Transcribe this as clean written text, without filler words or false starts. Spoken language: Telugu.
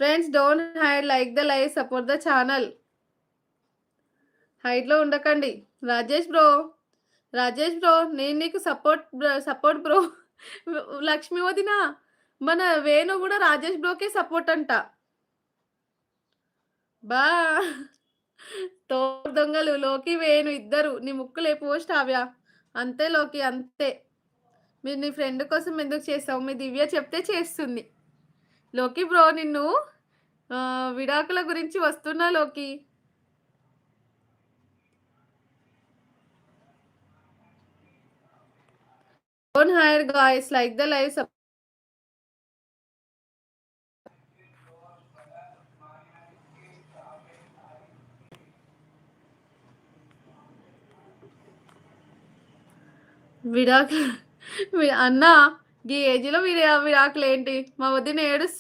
Friends don't hide, like the live, support the channel. హైడ్‌లో ఉండకండి. రాజేష్ బ్రో, రాజేష్ బ్రో నేను నీకు సపోర్ట్ బ్రో. లక్ష్మి వదిన, మన వేణు గూడా రాజేష్ బ్రోకే సపోర్ట్ అంట. బా తోపు దొంగలు లోకి, వేణు ఇద్దరు. నీ ముక్కు పోస్ట్ ఆవ్య. అంతే లోకి అంతే. మీరు నీ ఫ్రెండ్ కోసం ఎందుకు చేసావు? మీ దివ్య చెప్తే చేస్తుంది. లోకి బ్రో నిన్ను విడాకుల గురించి వస్తున్నా లోకి. Don't hide guys, like the live సప్ విడాకులు అన్నా గీ ఏజ్‌లో విడాకులేంటి? మా వదిన ఏడుస్తుంది.